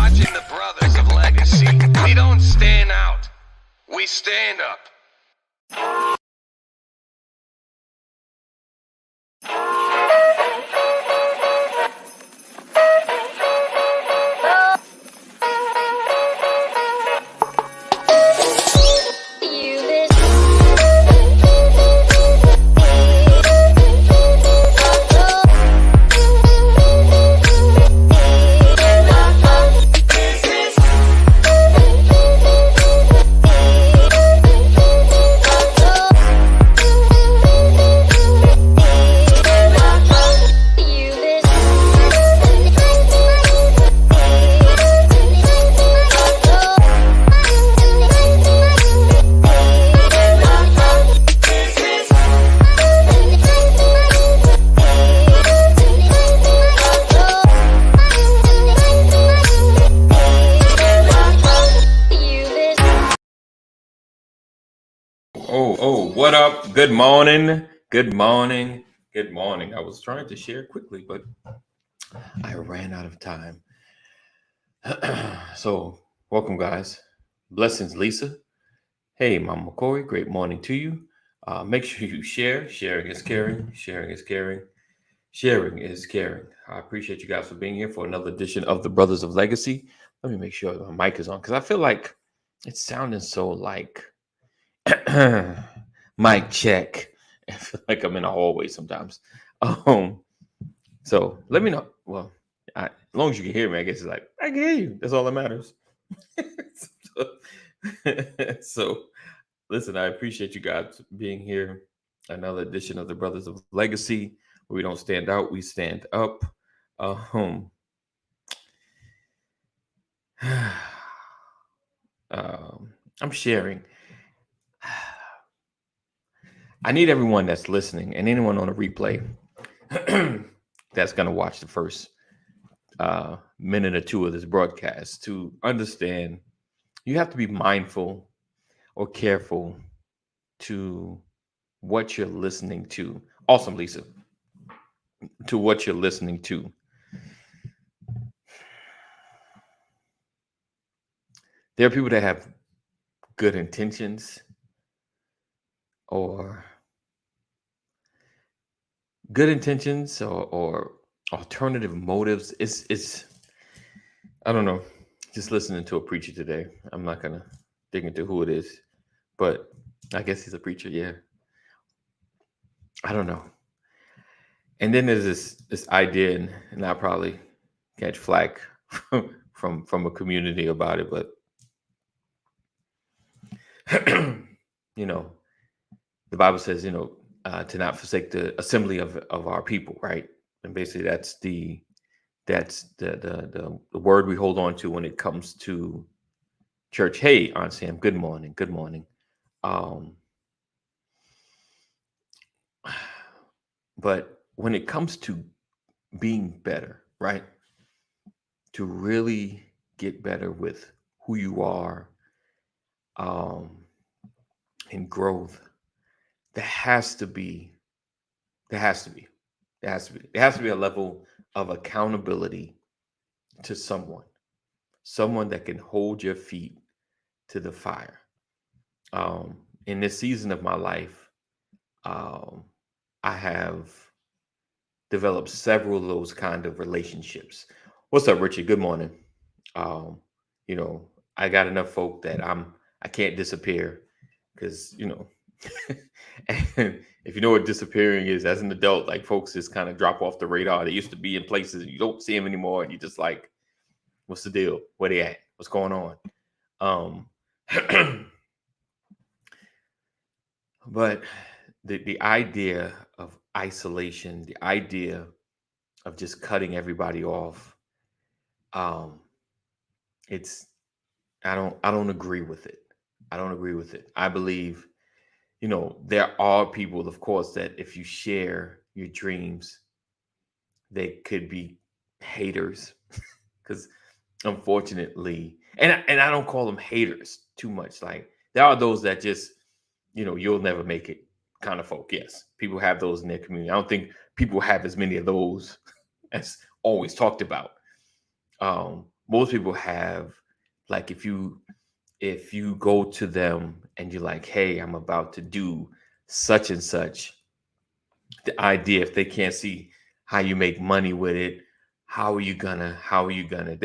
watching the Brothers of Legacy. We don't stand out. We stand up. What up? Good morning. Good morning. Good morning. I was trying to share quickly, but I ran out of time. So, welcome, guys. Blessings, Lisa. Hey, Mama Corey. Great morning to you. Make sure you share. Sharing is caring. Sharing is caring. Sharing is caring. I appreciate you guys for being here for another edition of the Brothers of Legacy. Let me make sure my mic is on because I feel like it's sounding so like mic check. I feel like I'm in a hallway sometimes. So let me know. Well, as long as you can hear me, I guess it's like I can hear you. That's all that matters. so, listen, I appreciate you guys being here. Another edition of the Brothers of Legacy, where we don't stand out, we stand up. I'm sharing. I need everyone that's listening and anyone on a replay that's going to watch the first minute or two of this broadcast to understand you have to be mindful or careful to what you're listening to. Awesome, Lisa. To what you're listening to. There are people that have good intentions or alternative motives. It's I don't know. Just listening to a preacher today. I'm not gonna dig into who it is, but I guess he's a preacher. Yeah. I don't know. And then there's this idea, and I'll probably catch flack from a community about it, but the Bible says, to not forsake the assembly of our people, right? And basically that's the word we hold on to when it comes to church. Hey, Aunt Sam, good morning. Good morning. But when it comes to being better, right? To really get better with who you are, in growth, there has to be a level of accountability to someone that can hold your feet to the fire. In this season of my life, I have developed several of those kind of relationships. What's up, Richie? Good morning. I got enough folk that I can't disappear because, and if you know what disappearing is as an adult, like folks just kind of drop off the radar. They used to be in places and you don't see them anymore, and you're just like, what's the deal? Where they at? What's going on? But the idea of isolation, the idea of just cutting everybody off, it's I don't agree with it. I don't agree with it. I believe, there are people, of course, that if you share your dreams, they could be haters because unfortunately, and I don't call them haters too much. Like there are those that just, you'll never make it kind of folk. Yes, people have those in their community. I don't think people have as many of those as always talked about. most people have, like, if you go to them and you're like, hey, I'm about to do such and such, the idea, if they can't see how you make money with it, they're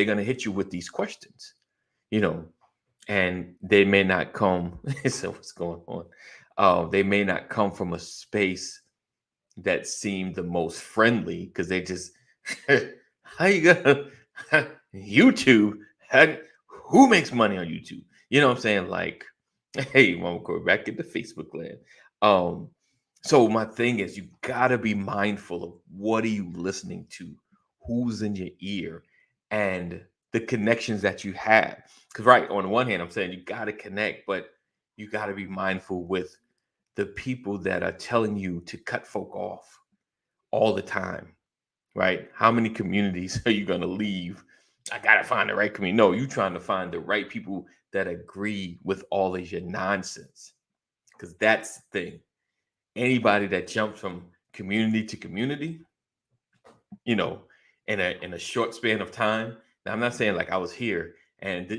gonna hit you with these questions, you know, and they may not come. So what's going on? They may not come from a space that seemed the most friendly, because they just, how you gonna YouTube? Who makes money on YouTube? You know what I'm saying? Like, hey, Mama Corey, back into Facebook land. Um, so my thing is, you gotta be mindful of what are you listening to, who's in your ear, and the connections that you have. Because right, on the one hand, I'm saying you gotta connect, but you gotta be mindful with the people that are telling you to cut folk off all the time, right? How many communities are you gonna leave? I gotta find the right community. No, you trying to find the right people that agree with all of your nonsense. Because that's the thing. Anybody that jumps from community to community, you know, in a short span of time. Now, I'm not saying like I was here and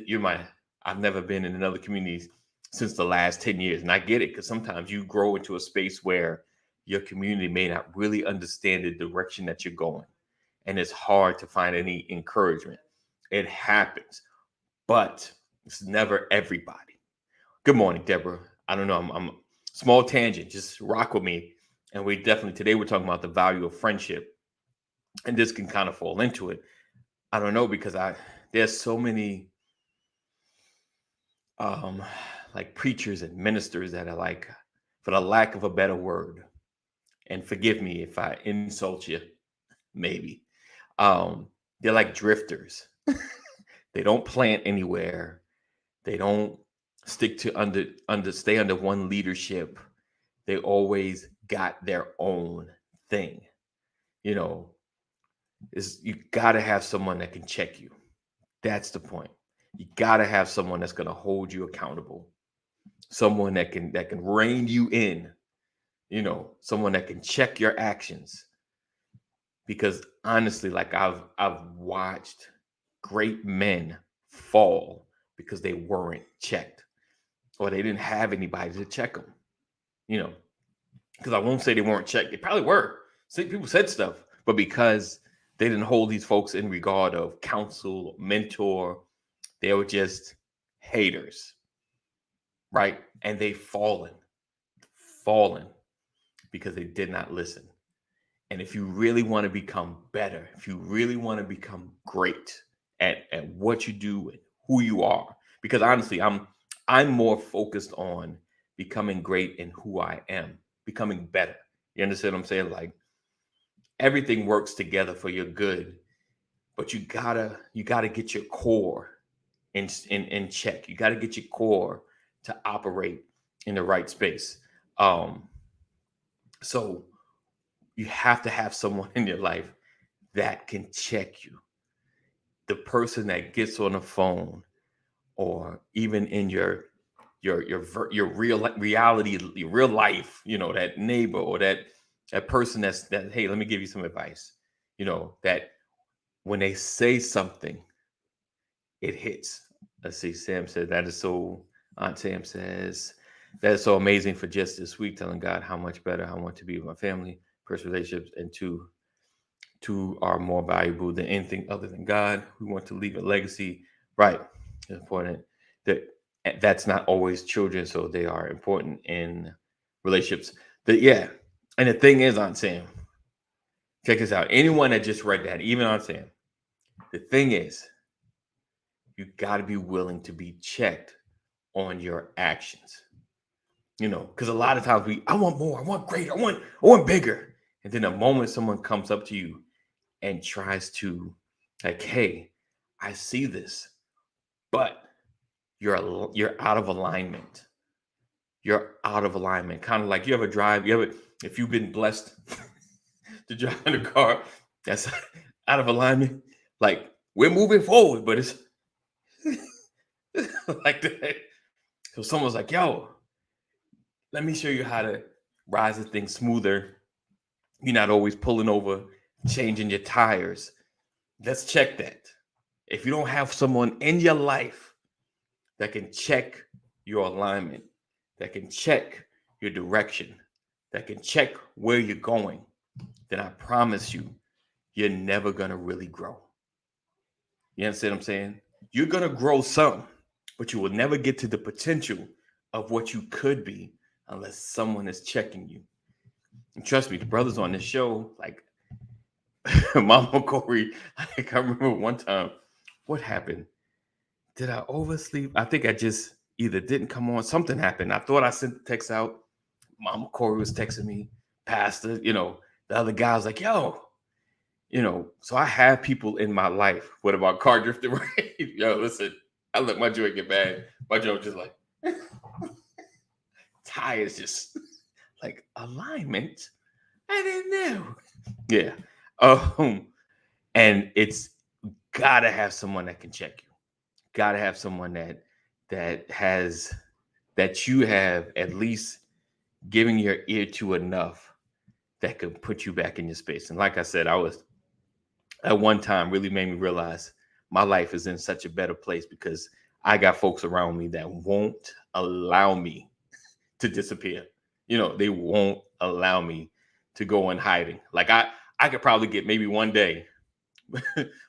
I've never been in another community since the last 10 years. And I get it, because sometimes you grow into a space where your community may not really understand the direction that you're going. And it's hard to find any encouragement. It happens, but it's never everybody. Good morning, Deborah. I don't know. I'm small tangent. Just rock with me. And we definitely, today we're talking about the value of friendship. And this can kind of fall into it. I don't know, because there's so many like preachers and ministers that are like, for the lack of a better word, and forgive me if I insult you, maybe. They're like drifters. They don't plant anywhere. They don't stick to stay under one leadership. They always got their own thing. You know, you gotta have someone that can check you. That's the point. You gotta have someone that's gonna hold you accountable. Someone that can rein you in, someone that can check your actions. Because honestly, like I've watched great men fall because they weren't checked, or they didn't have anybody to check them. Because I won't say they weren't checked. They probably were. People said stuff, but because they didn't hold these folks in regard of counsel, mentor, they were just haters, right? And they fallen because they did not listen. And if you really want to become better, if you really want to become great at what you do and who you are, because honestly, I'm more focused on becoming great in who I am, becoming better. You understand what I'm saying? Like, everything works together for your good, but you gotta get your core in check. You gotta get your core to operate in the right space. So you have to have someone in your life that can check you. The person that gets on the phone, or even in your real reality, your real life, that neighbor, or that person that, hey, let me give you some advice. That when they say something, it hits. Let's see. Sam said that is so. Aunt Sam says that is so amazing for just this week, telling God how much better I want to be with my family, personal relationships, and two are more valuable than anything other than God. We want to leave a legacy. Right. It's important that's not always children, so they are important in relationships. Yeah. And the thing is, Aunt Sam, check this out. Anyone that just read that, even Aunt Sam, the thing is, you got to be willing to be checked on your actions. Because a lot of times I want more, I want greater, I want bigger. And then the moment someone comes up to you and tries to, like, hey, I see this, but you're out of alignment. You're out of alignment. Kind of like if you've been blessed to drive in a car that's out of alignment, like, we're moving forward, but it's like that. So someone's like, yo, let me show you how to rise the thing smoother. You're not always pulling over, changing your tires. Let's check that. if you don't have someone in your life that can check your alignment, that can check your direction, that can check where you're going, then I promise you, you're never going to really grow. You understand what I'm saying? You're going to grow some, but you will never get to the potential of what you could be unless someone is checking you. And trust me, the brothers on this show, like Mama Corey, like I remember one time, what happened? Did I oversleep? I think I just either didn't come on. Something happened. I thought I sent the text out. Mama Corey was texting me, Pastor, the other guy was like, yo, so I have people in my life. What about car drifting? Right? Yo, listen, I let my joint get bad. My joint just like, tires just like alignment. I didn't know. Yeah. And it's gotta have someone that can check you. Gotta have someone that you have at least giving your ear to enough that could put you back in your space. And like I said, I was at one time really made me realize my life is in such a better place because I got folks around me that won't allow me to disappear. They won't allow me to go in hiding. Like I could probably get maybe one day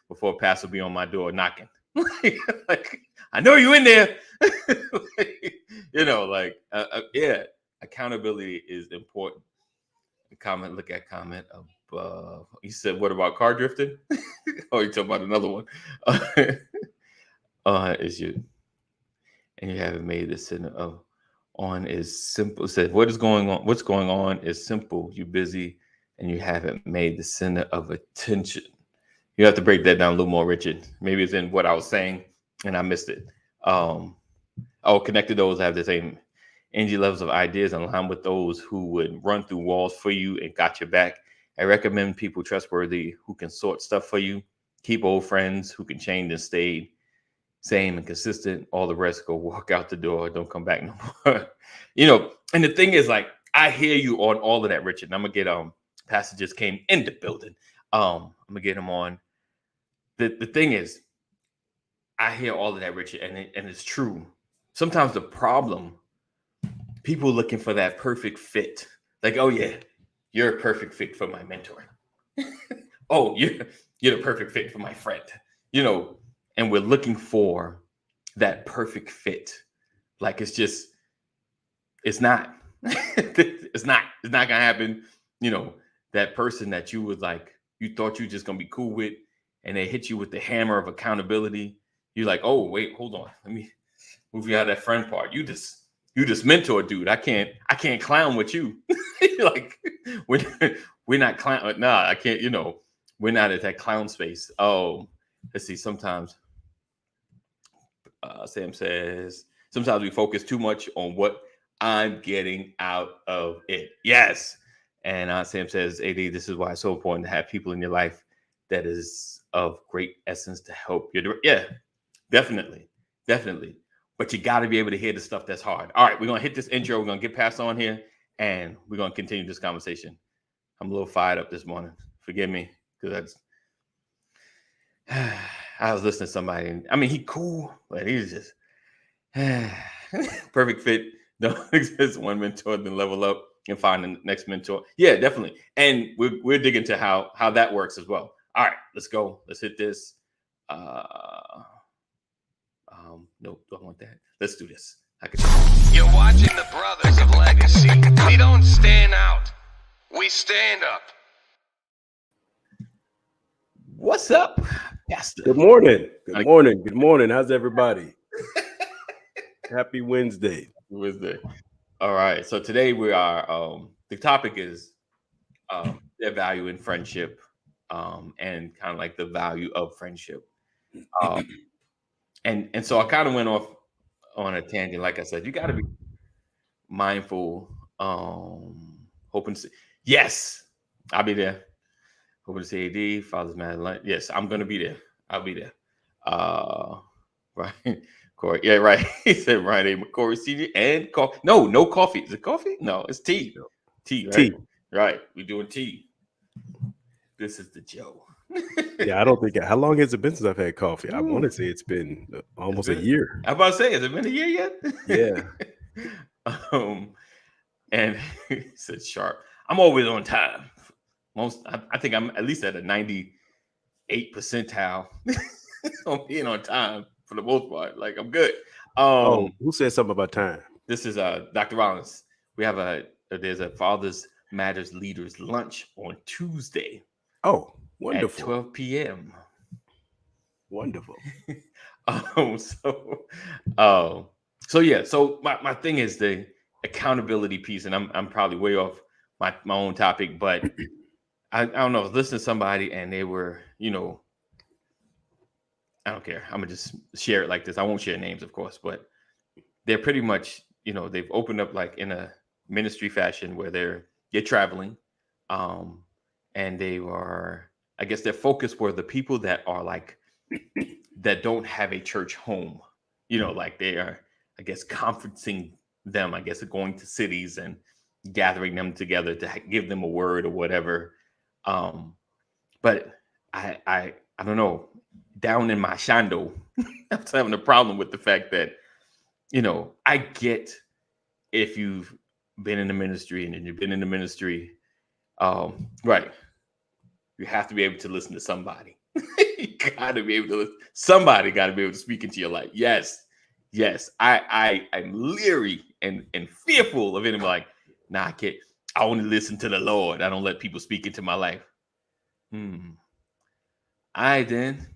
before a pastor will be on my door knocking. Like, I know you in there. Yeah, accountability is important. Look at comment above. He said, what about car drifting? Oh, you talking about another one. Is you and you haven't made the sin of on is simple. Said, what's going on is simple. You're busy and you haven't made the center of attention. You have to break that down a little more, Richard. Maybe it's in what I was saying and I missed it. Connected those have the same energy levels of ideas and align with those who would run through walls for you and got your back. I recommend people trustworthy who can sort stuff for you. Keep old friends who can change and stay same and consistent. All the rest go walk out the door. Don't come back no more. And the thing is, like, I hear you on all of that, Richard. And I'm gonna get Pastor just came in the building. I'm gonna get him on. The thing is, I hear all of that, Richard, and it's true. Sometimes the problem, people looking for that perfect fit. Like, oh yeah, you're a perfect fit for my mentor. Oh, you're the perfect fit for my friend. And we're looking for that perfect fit. Like it's not. It's not gonna happen. That person that you was like, you thought you were just gonna be cool with, and they hit you with the hammer of accountability. You're like, oh wait, hold on, let me move you out of that friend part. You just mentor, dude. I can't clown with you. Like we're not clown. Nah, I can't. We're not at that clown space. Oh, let's see. Sometimes Sam says sometimes we focus too much on what I'm getting out of it. Yes. And Sam says, AD, this is why it's so important to have people in your life that is of great essence to help you. Yeah, definitely. But you got to be able to hear the stuff that's hard. All right, we're going to hit this intro. We're going to get past on here, and we're going to continue this conversation. I'm a little fired up this morning. Forgive me, because I was listening to somebody. And, I mean, he cool, but he's just perfect fit. Don't exist one mentor, then level up and find the next mentor. Yeah, definitely. And we're digging to how that works as well. All right, let's go. Let's hit this. Nope, don't want that. Let's do this. You're watching the Brothers of Legacy. We don't stand out. We stand up. What's up, Pastor? Good morning. Good morning. How's everybody? Happy Wednesday. All right. So today we are the topic is their value in friendship and kind of like the value of friendship. And so I kind of went off on a tangent. Like I said, you got to be mindful. Hoping to see. Yes, I'll be there. Hoping to see AD, Father's Mad Lunch. Yes, I'm going to be there. I'll be there. Right. Corey. Yeah, right. He said Ryan A. McCory Sr. and coffee. No coffee. Is it coffee? No, it's tea. Tea, right? Tea. Right. We're doing tea. This is the Joe. Yeah, I don't think. How long has it been since I've had coffee? I want Ooh, to say it's been almost a been, year. I'm about to say, has it been a year yet? Yeah. And he said sharp. I'm always on time. I think I'm at least at a 98 percentile on being on time for the most part. Like I'm good. Oh, who said something about time? This is Dr. Rollins. We have there's a Fathers Matters Leaders lunch on Tuesday Oh, at wonderful. 12 p.m. Wonderful. So yeah. So my thing is the accountability piece, and I'm probably way off my own topic, but I don't know. I was listening to somebody and they were, I don't care. I'm gonna just share it like this. I won't share names, of course, but they're pretty much, they've opened up like in a ministry fashion where they're traveling, and they are, I guess, their focus were the people that are like that don't have a church home, like they are, I guess, conferencing them, I guess, going to cities and gathering them together to give them a word or whatever. But I don't know. Down in my shando, I was having a problem with the fact that, I get if you've been in the ministry and you've been in the ministry, right? You have to be able to listen to somebody. You gotta be able to listen. Somebody got to be able to speak into your life. Yes. I'm leery and fearful of anybody like, nah, I can't. I only listen to the Lord. I don't let people speak into my life. I then.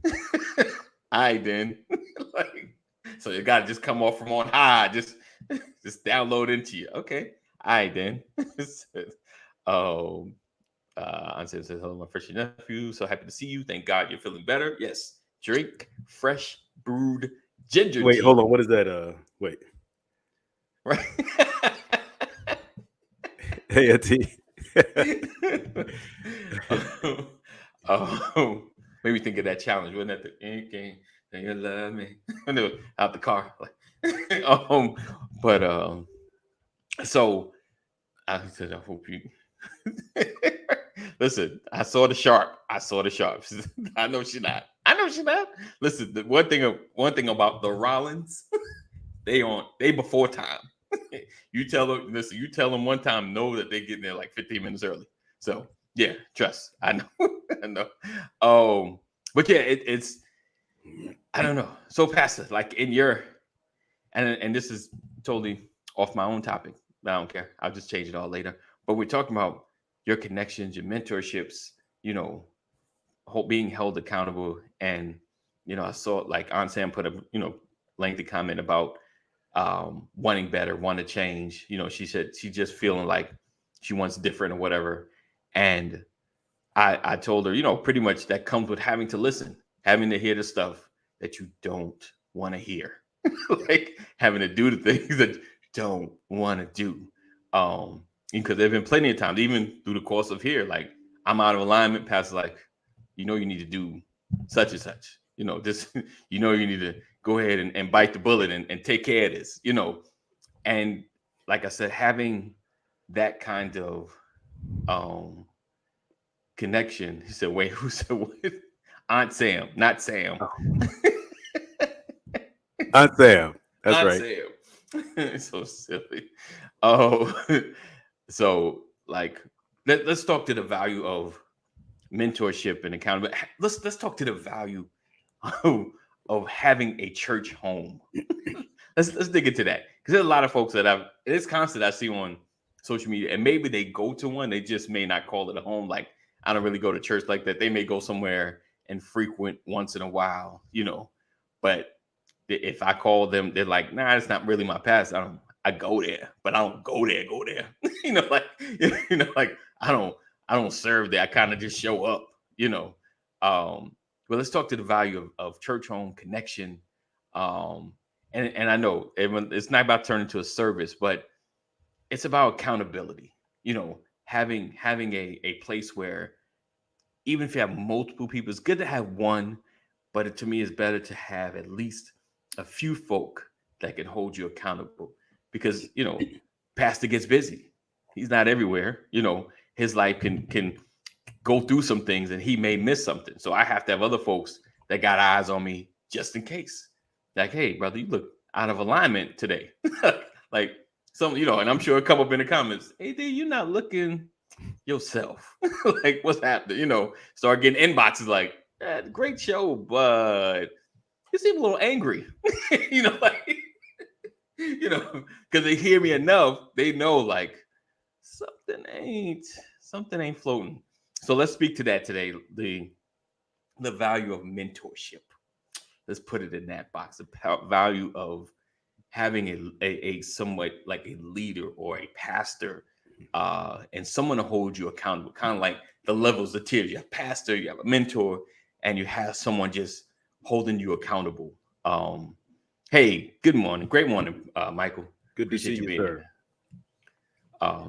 Like, so you gotta just come off from on high, just download into you. Okay. All right then. Ansel says, hello, my fresh nephew. So happy to see you. Thank God you're feeling better. Yes. Drink fresh brewed ginger Wait, tea. hold on. What is that? Wait. Right. Hey, Auntie. Made me think of that challenge. Wasn't that the anything that you love me? Out the car. So I said, I hope you listen. I saw the sharp. I know she's not. Listen, the one thing about the Rollins, they before time. You tell them one time no that they get there like 15 minutes early. So yeah, trust. I know. But yeah, it's I don't know. So Pastor, like in your and this is totally off my own topic. I don't care. I'll just change it all later. But we're talking about your connections, your mentorships, being held accountable. And I saw like Aunt Sam put a lengthy comment about wanting better, want to change. She said she just feeling like she wants different or whatever. And I told her, pretty much that comes with having to listen, having to hear the stuff that you don't want to hear, like having to do the things that you don't want to do. Because there've been plenty of times, even through the course of here, like I'm out of alignment, past like, you need to do such and such, this, you need to go ahead and bite the bullet and take care of this, and like I said, having that kind of connection. He said, wait, who said what? Aunt Sam, not Sam. Oh. Aunt Sam. That's Aunt right. Sam. It's so silly. Oh, so like let's talk to the value of mentorship and accountability. Let's talk to the value of having a church home. let's dig into that, because there's a lot of folks that it's constant I see on social media, and maybe they go to one, they just may not call it a home. Like, I don't really go to church like that. They may go somewhere and frequent once in a while, but if I call them, they're like, nah, it's not really my past. I go there, but I don't go there. Like I don't serve there. I kind of just show up, But let's talk to the value of church home connection. And I know it's not about turning to a service, but it's about accountability, having a place where even if you have multiple people, it's good to have one, but to me, it's better to have at least a few folk that can hold you accountable, because, pastor gets busy. He's not everywhere. His life can go through some things and he may miss something. So I have to have other folks that got eyes on me just in case. Like, hey, brother, you look out of alignment today. Like some, and I'm sure it come up in the comments. Hey, dude, you're not looking yourself. Like, what's happening? Start getting inboxes like, great show, but you seem a little angry. Like, because they hear me enough, they know like something ain't floating. So let's speak to that today. The value of mentorship. Let's put it in that box. The value of having a somewhat like a leader or a pastor, and someone to hold you accountable. Kind of like the levels, the tiers. You have a pastor, you have a mentor, and you have someone just holding you accountable. Hey, good morning. Great morning, Michael. Good to see you, sir.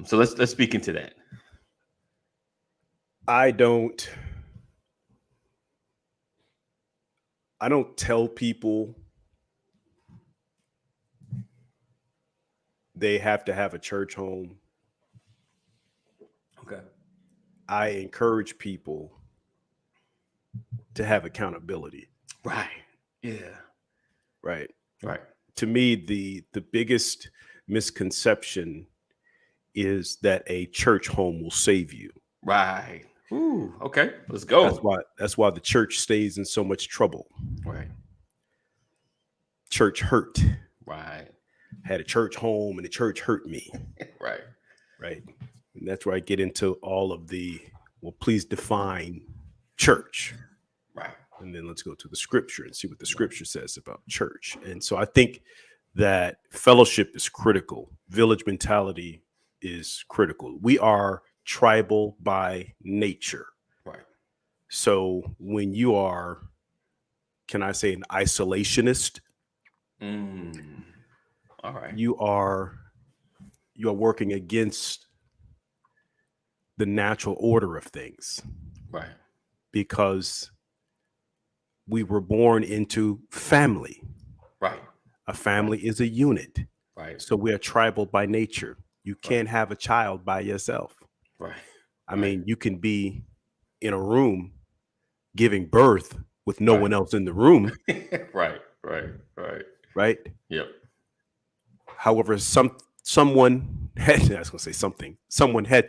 So let's speak into that. I don't tell people they have to have a church home. Okay. I encourage people to have accountability. Right. Yeah. Right. Right. To me, the biggest misconception is that a church home will save you. Right. Ooh, okay. Let's go. That's why the church stays in so much trouble. Right. Church hurt. Right. Had a church home and the church hurt me. Right. Right. And that's where I get into all of please define church. Right. And then let's go to the scripture and see what the scripture says about church. And so I think that fellowship is critical. Village mentality is critical. We are tribal by nature. Right. So when you are, can I say, an isolationist? All right. You are working against the natural order of things. Right. Because we were born into family. Right. A family is a unit. Right. So we are tribal by nature. You can't have a child by yourself. Right. I mean, you can be in a room giving birth with no one else in the room. Right. Yep. However, someone had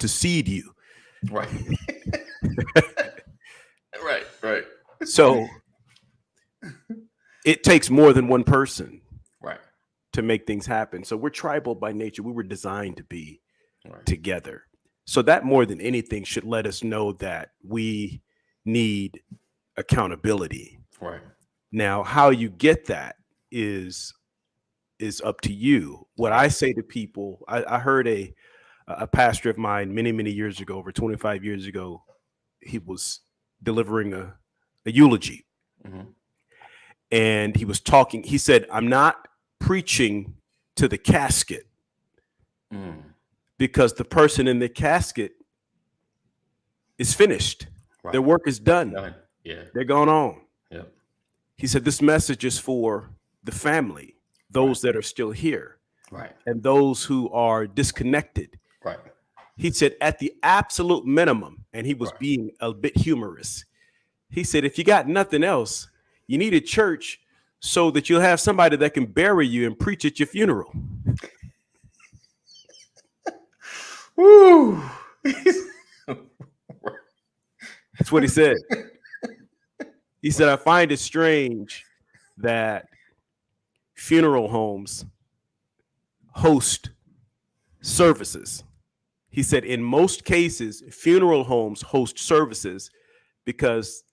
to seed you. Right. Right. So it takes more than one person. Right. To make things happen. So we're tribal by nature. We were designed to be right. together. So that more than anything should let us know that we need accountability. Right. Now, how you get that is up to you. What I say to people, I heard a pastor of mine many years ago, over 25 years ago, he was delivering a eulogy. Mm-hmm. And he was talking, he said, I'm not preaching to the casket because the person in the casket is finished. Right. Their work is done. Yeah. They're going on. Yep. He said, this message is for the family, those that are still here. Right. And those who are disconnected. Right. He said, at the absolute minimum, and he was being a bit humorous. He said, if you got nothing else, you need a church so that you'll have somebody that can bury you and preach at your funeral. Woo! That's what he said. He said, I find it strange that funeral homes host services. He said, in most cases, funeral homes host services because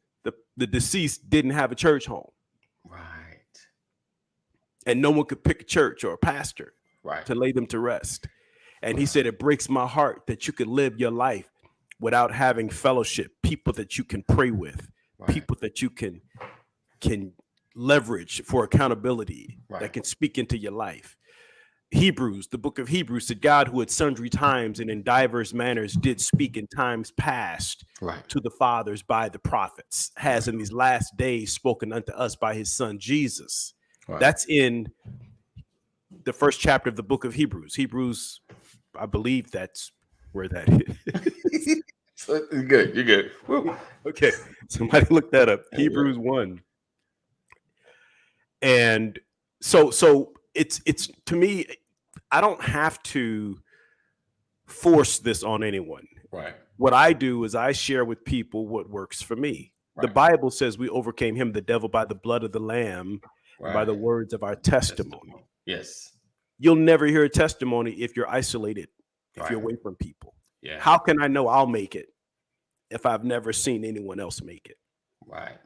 the deceased didn't have a church home. Right. And no one could pick a church or a pastor to lay them to rest. And he said, it breaks my heart that you could live your life without having fellowship, people that you can pray with, people that you can leverage for accountability, that can speak into your life. Hebrews, the book of Hebrews said, God, who at sundry times and in divers manners did speak in times past to the fathers by the prophets, has in these last days spoken unto us by his son Jesus. That's in the first chapter of the book of Hebrews. Hebrews, I believe that's where that is. So you're good. You're good. Woo. Okay, somebody look that up. Yeah. Hebrews 1. And so it's to me, I don't have to force this on anyone. Right. What I do is I share with people what works for me. The Right. Bible says we overcame him, the devil, by the blood of the Lamb, and by the Right. words of our testimony. Yes. You'll never hear a testimony if you're isolated, if you're Right. away from people. Yeah. How can I know I'll make it if I've never seen anyone else make it? Right.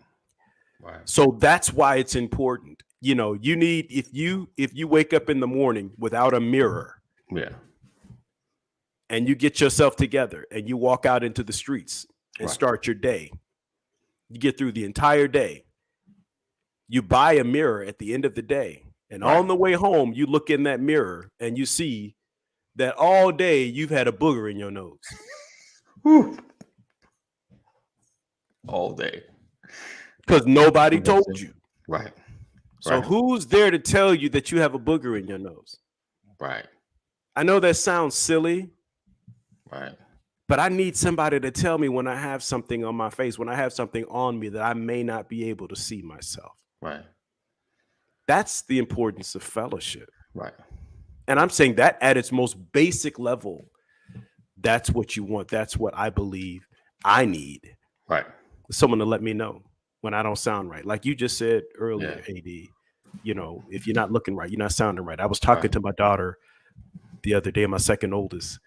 Right. So that's why it's important. You know, you need, if you wake up in the morning without a mirror Yeah. and you get yourself together and you walk out into the streets and Right. start your day, you get through the entire day. You buy a mirror at the end of the day, and Right. on the way home, you look in that mirror and you see that all day you've had a booger in your nose. Whew. All day. Because nobody That's told it. you. Right. So Right. who's there to tell you that you have a booger in your nose? Right. I know that sounds silly, Right. but I need somebody to tell me when I have something on my face, when I have something on me that I may not be able to see myself. Right. That's the importance of fellowship. Right. And I'm saying that at its most basic level, that's what you want. That's what I believe I need. Right. Someone to let me know when I don't sound right. Like you just said earlier, AD, you know, if you're not looking right, you're not sounding right. I was talking Right. to my daughter the other day, my second oldest,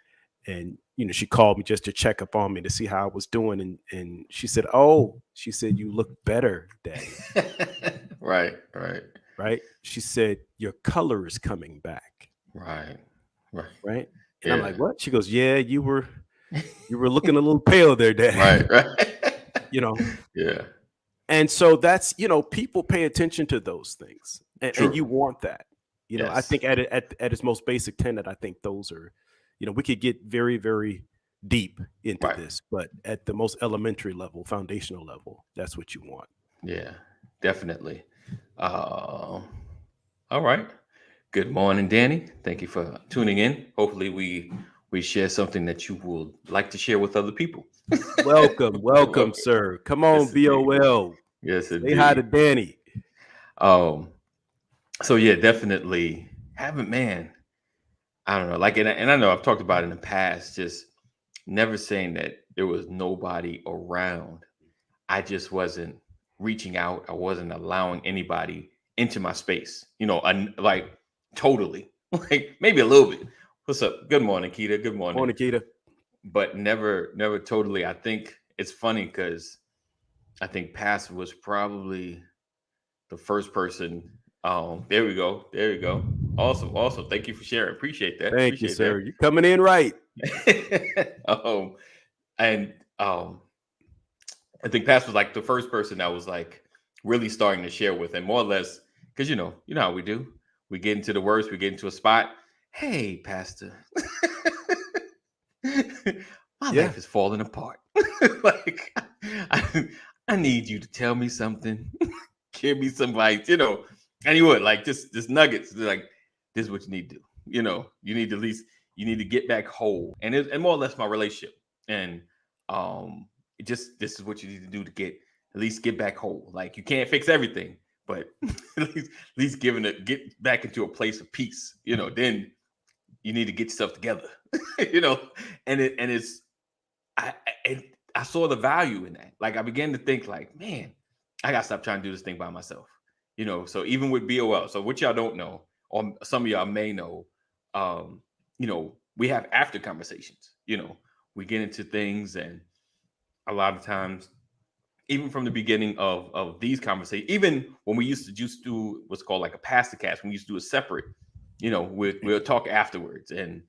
and, you know, she called me just to check up on me to see how I was doing. And she said, "Oh," she said, "you look better, Daddy." Right. Right. Right. She said, "Your color is coming back." Right. Right. Right. And I'm Yeah. like, "What?" She goes, "Yeah, you were looking a little pale there, Dad." Right. Right. You know, Yeah. and so that's, you know, people pay attention to those things, and True. you want that. You know, I Yes. think at its most basic tenet, I think those are, you know, we could get very, very deep into Right. this, but at the most elementary level, foundational level, that's what you want. Yeah. Definitely. All right. Good morning, Danny. Thank you for tuning in. Hopefully, we share something that you would like to share with other people. Welcome, sir. Come on, Yes, indeed. BOL. Yes, Say hi to indeed. Danny. So yeah, definitely haven't, man. I don't know. Like, and I know I've talked about it in the past, just never saying that there was nobody around. I just wasn't reaching out. I wasn't allowing anybody into my space, you know, like totally, like maybe a little bit. What's up? Good morning, Keita. Good morning. Morning, Nikita. But never totally. I think it's funny because I think Pass was probably the first person. There we go. There you go. Awesome. Thank you for sharing. Appreciate that. Thank you, sir. You're coming in right. And I think Pass was like the first person that was like really starting to share with, and more or less, because you know how we do. We get into the worst, we get into a spot. Hey, Pastor. My Yeah. life is falling apart. Like I need you to tell me something. Give me some advice, you know. And he would like just nuggets. Like, this is what you need to do. You know, you need to at least you need to get back whole. And more or less my relationship. And this is what you need to do to get back whole. Like, you can't fix everything, but at least get back into a place of peace. You know, then you need to get yourself together. You know, I saw the value in that. Like, I began to think like, man, I gotta stop trying to do this thing by myself. You know, so even with BOL, so what y'all don't know, or some of y'all may know, you know, we have after conversations. You know, we get into things, and a lot of times, even from the beginning of these conversations, even when we used to just do what's called like a pastor cast, when we used to do a separate, you know, we'll talk afterwards, and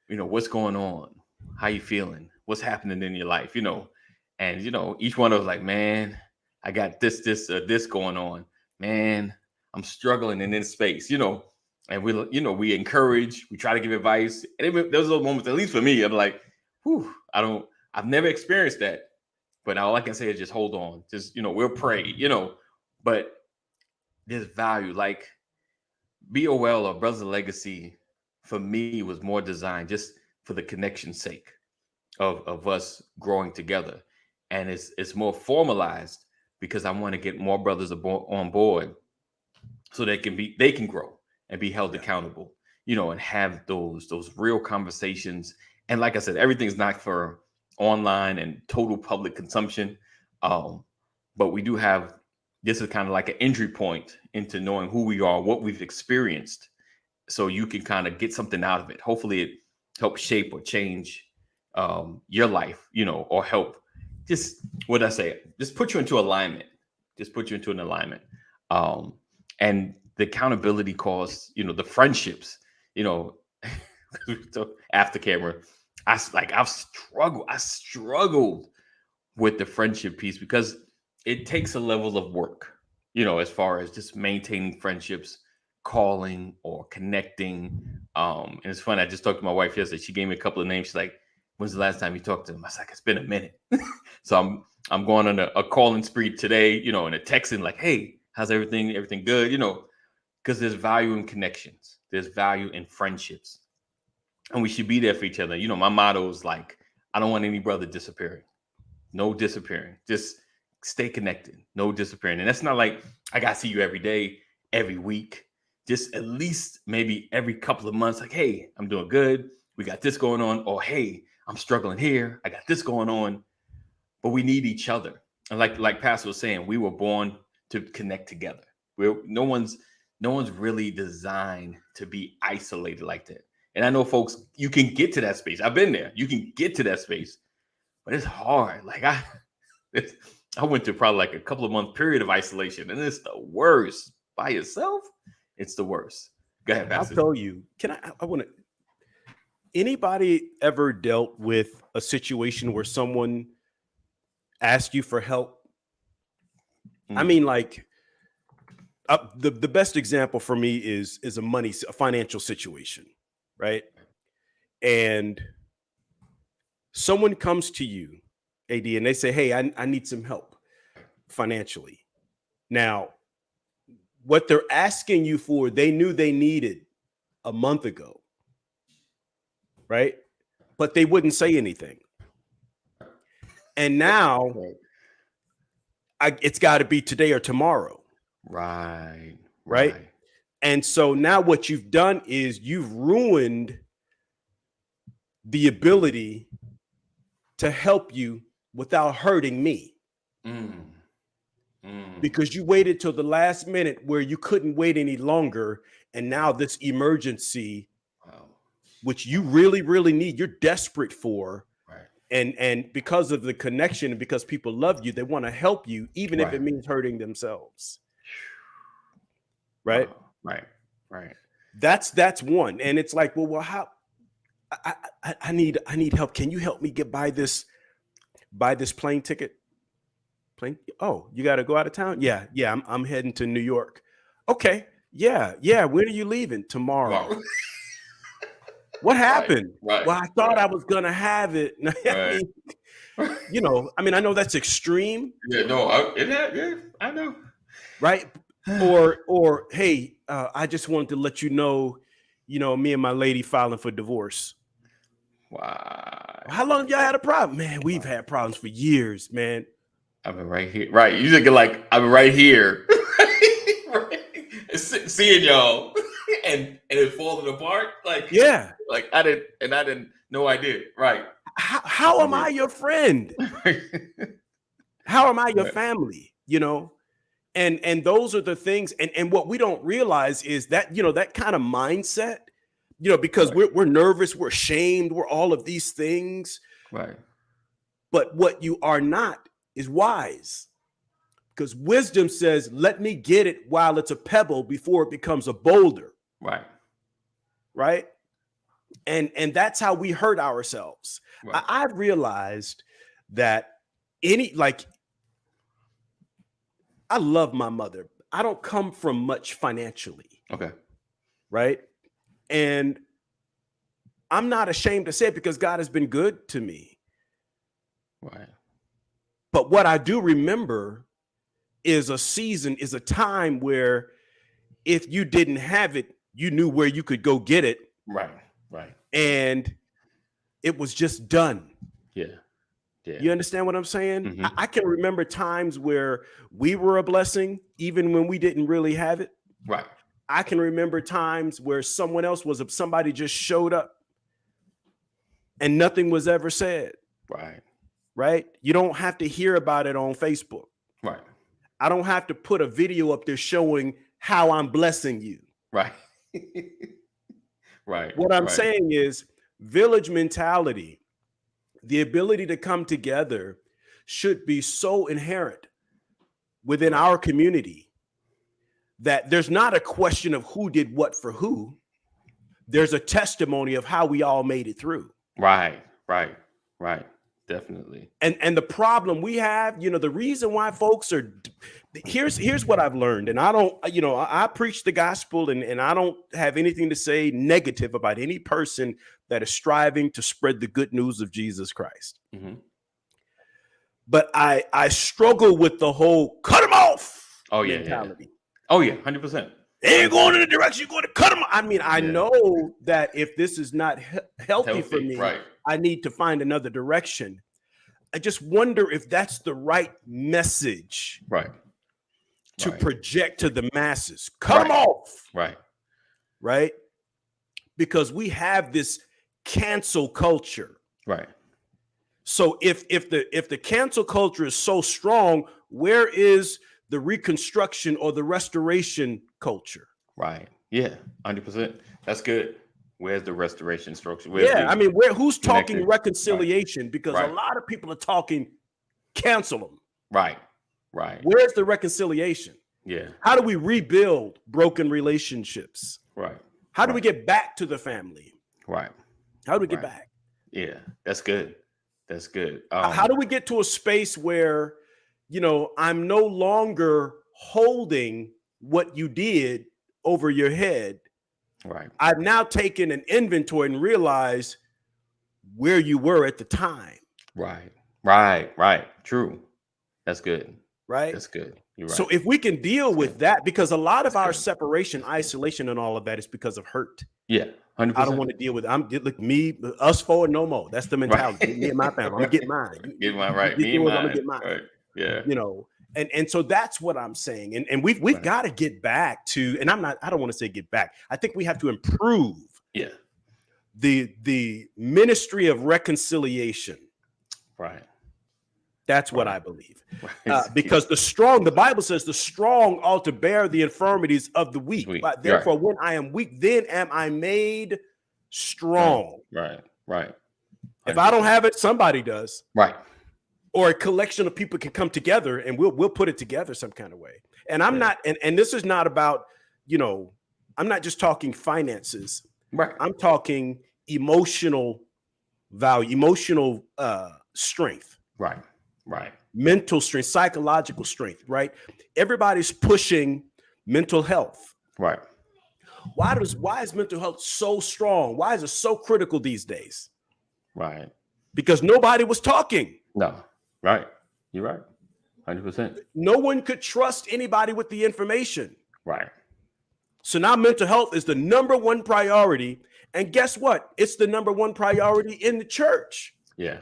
you know, what's going on, how you feeling, what's happening in your life, you know, and you know, each one of us like, man, I got this going on, man, I'm struggling in this space, you know, and we encourage, we try to give advice, and there's those moments, at least for me, I'm like, whew, I've never experienced that, but all I can say is just hold on, just, you know, we'll pray, you know, but there's value, like BOL or Brothers of Legacy for me was more designed just for the connection's sake. of us growing together, and it's more formalized because I want to get more brothers on board so they can grow and be held accountable, and have those real conversations. And like I said, everything's not for online and total public consumption, but we do have, this is kind of like an entry point into knowing who we are, what we've experienced, so you can kind of get something out of it. Hopefully it helps shape or change your life, or help, just what I say, just put you into alignment, an alignment. And the accountability costs, the friendships, so after camera, I've struggled with the friendship piece, because it takes a level of work, as far as just maintaining friendships, calling or connecting. And it's funny, I just talked to my wife yesterday. She gave me a couple of names. She's like, when's the last time you talked to him? I was like, it's been a minute. So I'm going on a calling spree today, and a texting like, hey, how's everything? Everything good? Because there's value in connections. There's value in friendships. And we should be there for each other. My motto is like, I don't want any brother disappearing. No disappearing. Just stay connected. No disappearing. And that's not like I got to see you every day, every week. Just at least maybe every couple of months, like, hey, I'm doing good. We got this going on. Or, hey, I'm struggling here. I got this going on. But we need each other. And like Pastor was saying, we were born to connect together. No one's really designed to be isolated like that. And I know, folks, you can get to that space. I've been there. You can get to that space, but it's hard. Like I went through probably like a couple of month period of isolation, and it's the worst. By yourself, it's the worst. Go ahead, Pastor. I'll tell you. I want to. Anybody ever dealt with a situation where someone asked you for help? I mean, like, the best example for me is a financial situation, right? And someone comes to you, AD, and they say, hey, I need some help financially. Now, what they're asking you for, they knew they needed a month ago, right? But they wouldn't say anything. And now it's got to be today or tomorrow. Right. And so now what you've done is you've ruined the ability to help you without hurting me. Because you waited till the last minute where you couldn't wait any longer. And now this emergency, which you really, really need, you're desperate for. And because of the connection and because people love you, they want to help you, even if it means hurting themselves. Right. That's one. And it's like, well, how I need help. Can you help me get buy this plane ticket? Oh, you got to go out of town? Yeah. I'm heading to New York. Okay. Yeah. When are you leaving? Tomorrow. Wow. What happened? Well, I thought I was gonna have it. I know that's extreme. Yeah, no, I know. Right? Or hey, I just wanted to let you know, me and my lady filing for divorce. Wow. How long have y'all had a problem? Man, we've had problems for years, man. I've been right here. Right. You think like I've been right here. Right. Seeing y'all. And it falling apart, like like I didn't know I did. Right? How am I your friend? How am I your family? And those are the things. And what we don't realize is that that kind of mindset. Because we're nervous, we're ashamed, we're all of these things. Right. But what you are not is wise. Because wisdom says, "Let me get it while it's a pebble before it becomes a boulder." Right. And that's how we hurt ourselves. Right. I've realized that I love my mother. I don't come from much financially. Okay. Right. And I'm not ashamed to say it because God has been good to me. Right. But what I do remember is a time where if you didn't have it, you knew where you could go get it. Right. And it was just done. Yeah. Yeah. You understand what I'm saying? Mhm. I can remember times where we were a blessing, even when we didn't really have it. Right. I can remember times where someone else somebody just showed up and nothing was ever said. Right. Right? You don't have to hear about it on Facebook. Right. I don't have to put a video up there showing how I'm blessing you. Right. Right. What I'm right. saying is village mentality, the ability to come together should be so inherent within our community that there's not a question of who did what for who. There's a testimony of how we all made it through. Right. Right. Right. Definitely. And the problem we have, the reason why folks are here's what I've learned. And I don't, I preach the gospel and I don't have anything to say negative about any person that is striving to spread the good news of Jesus Christ. Mm-hmm. But I struggle with the whole cut them off mentality. Yeah. Oh yeah, 100%. They ain't going in the direction you're going to cut them. I mean, I know that if this is not healthy for me, right. I need to find another direction. I just wonder if that's the right message, right, to right. project to the masses. Cut them off, right, because we have this cancel culture, right. So if the cancel culture is so strong, where is the reconstruction or the restoration culture? Right. Yeah. 100%. That's good. Where's the restoration structure? Who's talking reconciliation? Right. Because a lot of people are talking cancel them. Right. Right. Where's the reconciliation? Yeah. How do we rebuild broken relationships? Right. How do we get back to the family? Right. How do we get back? Yeah, that's good. That's good. How do we get to a space where, I'm no longer holding what you did over your head? Right. I've now taken an inventory and realized where you were at the time. Right. Right. Right. True. That's good. Right. That's good. You're right. So if we can deal with that, because a lot of our separation, isolation, and all of that is because of hurt. Yeah. 100%. I don't want to deal with it. Us forward, no more. That's the mentality. Right. Me and my family. I'm gonna get mine. Get mine, right. Me and mine. I'm gonna get mine. Right. Yeah. And so that's what I'm saying. And we've got to get back to, and I don't want to say get back. I think we have to improve the ministry of reconciliation. Right. That's what I believe. Because the Bible says the strong ought to bear the infirmities of the weak. But therefore, when I am weak, then am I made strong. Right. Right. 100%. If I don't have it, somebody does. Right. Or a collection of people can come together and we'll put it together some kind of way. And I'm not, and this is not about, I'm not just talking finances. Right. I'm talking emotional value, emotional strength. Right. Right. Mental strength, psychological strength, right? Everybody's pushing mental health. Right. Why is mental health so strong? Why is it so critical these days? Right. Because nobody was talking. No. Right. You're right. 100%. No one could trust anybody with the information. Right. So now mental health is the number one priority. And guess what? It's the number one priority in the church. Yeah.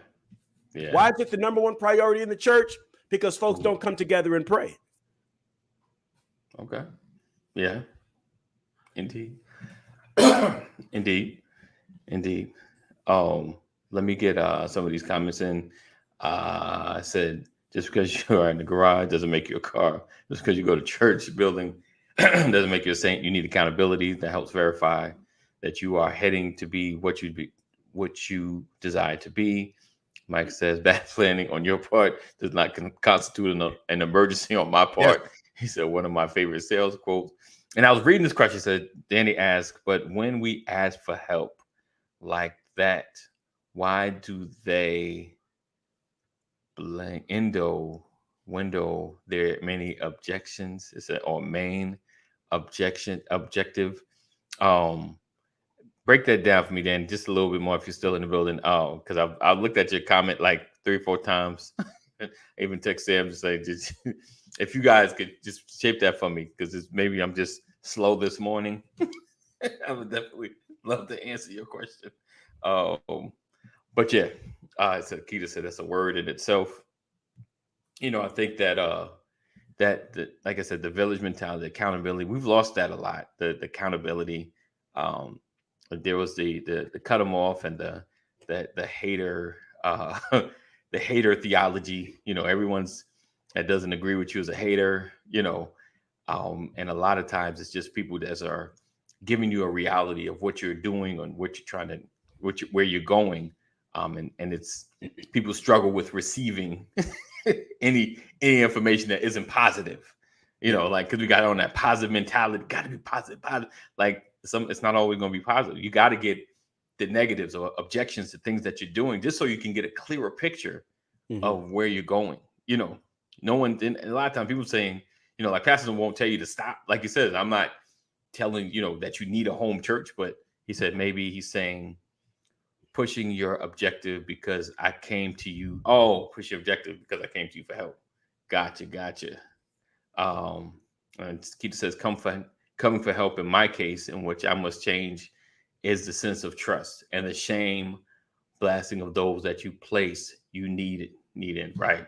Yeah. Why is it the number one priority in the church? Because folks don't come together and pray. Okay. Yeah. Indeed. Indeed. Let me get some of these comments in. I said, just because you are in the garage doesn't make you a car. Just because you go to church building doesn't make you a saint. You need accountability that helps verify that you are heading to be what you desire to be. Mike says, bad planning on your part does not constitute an emergency on my part. Yeah. He said, one of my favorite sales quotes. And I was reading this question. He said, Danny asked, but when we ask for help like that, why do they window there are many objections? Is it or main objective? Break that down for me, Dan, just a little bit more if you're still in the building. Because I've looked at your comment like 3 or 4 times. I even text Sam to say, if you guys could just shape that for me, because maybe I'm just slow this morning. I would definitely love to answer your question. But yeah, so Keita said that's a word in itself. I think that like I said, the village mentality, accountability, we've lost that a lot. The accountability. There was the cut them off and the hater the hater theology. Everyone's that doesn't agree with you is a hater. And a lot of times it's just people that are giving you a reality of what you're doing and what you're trying to, where you're going. And it's people struggle with receiving any information that isn't positive, like, because we got on that positive mentality, got to be positive. Like it's not always going to be positive. You got to get the negatives or objections to things that you're doing, just so you can get a clearer picture of where you're going. No one, and a lot of times people saying, like pastors won't tell you to stop. Like he says, I'm not telling, that you need a home church, but he said, maybe he's saying, pushing your objective because I came to you. Oh, push your objective because I came to you for help. Gotcha. And Keita says, coming for help in my case, in which I must change, is the sense of trust and the shame blasting of those that you place you need in. Right.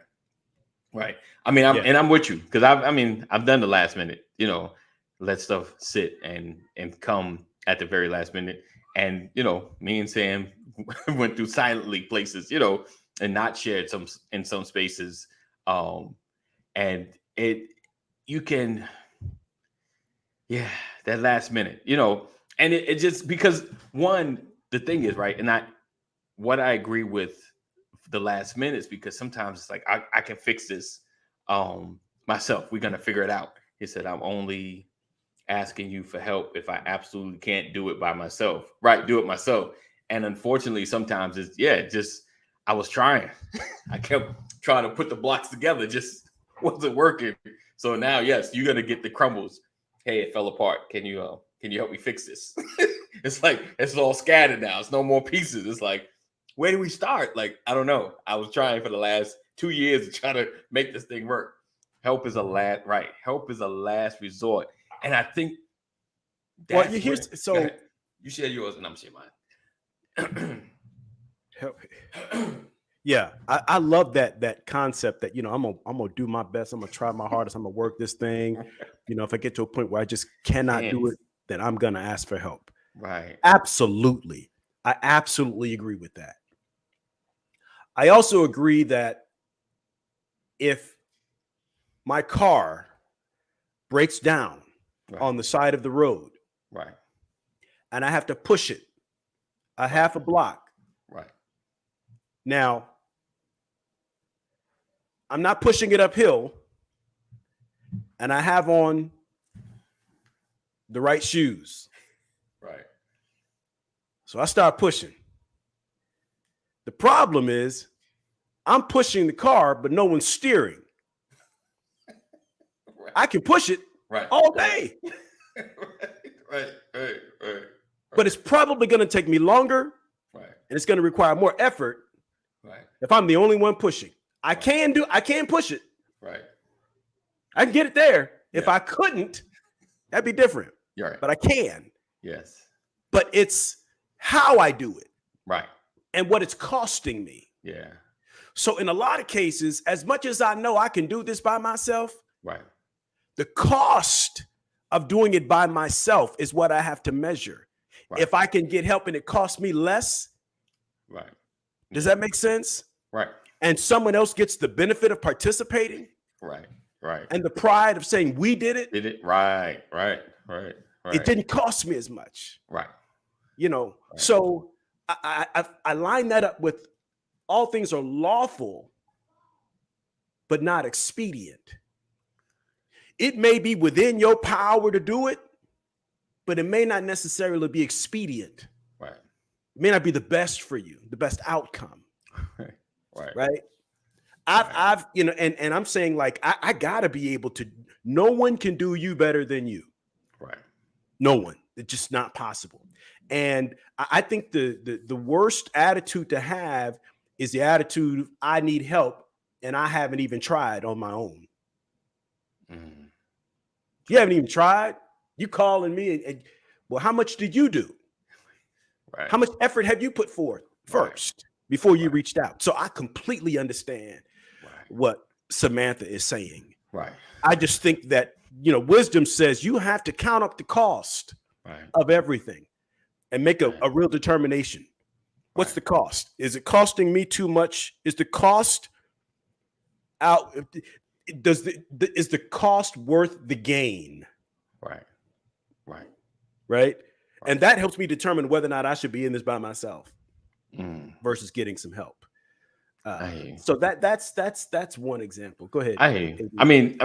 I mean, I'm with you, because I've done the last minute, let stuff sit and come at the very last minute. And, me and Sam went through silently places, and not shared in some spaces. And you can, that last minute, and it just, because the thing is, right. And what I agree with the last minutes, because sometimes it's like, I can fix this myself. We're going to figure it out. He said, I'm only asking you for help if I absolutely can't do it by myself. Right. Do it myself. And unfortunately, sometimes it's I was trying. I kept trying to put the blocks together, just wasn't working. So now, yes, you're going to get the crumbles. Hey, it fell apart. Can you help me fix this? It's like, it's all scattered now. It's no more pieces. It's like, where do we start? Like, I don't know. I was trying for the last 2 years to try to make this thing work. Help is a last resort. And I think that's you share yours and I'm share mine. Yeah, I love that concept that, I'm gonna do my best. I'm gonna try my hardest. I'm gonna work this thing. If I get to a point where I just cannot do it, then I'm gonna ask for help. Right. Absolutely. I absolutely agree with that. I also agree that if my car breaks down on the side of the road, right, and I have to push it a half a block, right. Now, I'm not pushing it uphill, and I have on the right shoes. Right. So I start pushing. The problem is I'm pushing the car, but no one's steering. Right. I can push it all day. Right. But it's probably going to take me longer. Right. And it's going to require more effort. Right. If I'm the only one pushing. I can push it. Right. I can get it there. Yeah. If I couldn't, that'd be different. You're right. But I can. Yes. But it's how I do it. Right. And what it's costing me. Yeah. So in a lot of cases, as much as I know I can do this by myself, right, the cost of doing it by myself is what I have to measure. Right. If I can get help and it costs me less, right. Does that make sense? Right. And someone else gets the benefit of participating. Right. And the pride of saying we did it. Right. It didn't cost me as much. Right. Right. So I line that up with all things are lawful, but not expedient. It may be within your power to do it, but it may not necessarily be expedient. Right. It may not be the best for you, the best outcome. Right. I've and I'm saying, like, I gotta be able to, no one can do you better than you. Right. No one. It's just not possible. And I think the worst attitude to have is the attitude of, I need help and I haven't even tried on my own. Mm. You haven't even tried. You calling me and well, how much did you do? Right. How much effort have you put forth first? before you reached out. So I completely understand Right. what Samantha is saying. Right. I just think that, wisdom says you have to count up the cost Right. of everything and make a real determination. What's the cost? Is it costing me too much? Is the cost out? Is the cost worth the gain? Right. Right. Right. And that helps me determine whether or not I should be in this by myself Mm. versus getting some help. I hear you. So that's one example. Go ahead. I hear you. I mean,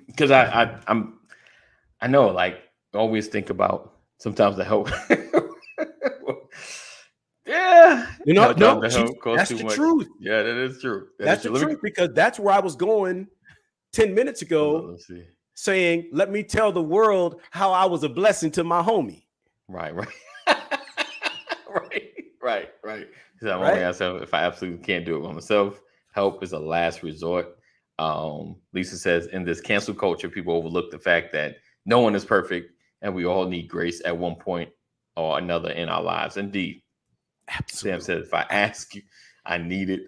because I know, like, I always think about sometimes the help. Yeah, No, sometimes the help costs that's too the much. truth. Yeah, that is true. That's the truth, because that's where I was going 10 minutes ago, Let's see. saying, let me tell the world how I was a blessing to my homie. Right. Right. Because I'm only asking if I absolutely can't do it by myself. Help is a last resort. Lisa says, in this cancel culture, people overlook the fact that no one is perfect and we all need grace at one point or another in our lives. Indeed. Absolutely. Sam said, if I ask you, I need it.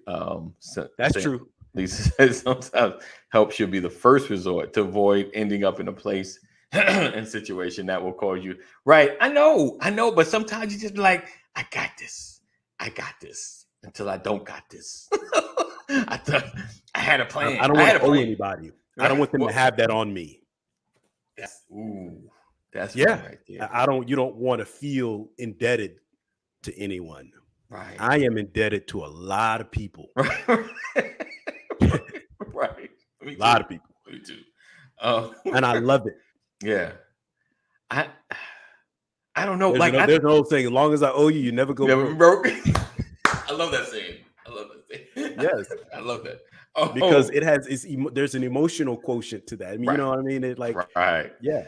That's true. Lisa says sometimes help should be the first resort to avoid ending up in a place and situation that will cause you. Right. I know. But sometimes you just be like, I got this until I don't got this. I thought I had a plan. I don't want to owe anybody. I don't want them to have that on me. That's right there. You don't want to feel indebted to anyone. Right. I am indebted to a lot of people. Right. A lot of people. Me too. And I love it. Yeah. I don't know. There's no thing. As long as I owe you, you never go broke. I love that saying. Yes. I love that. Because there's an emotional quotient to that. I mean, you know what I mean? It right. Yeah.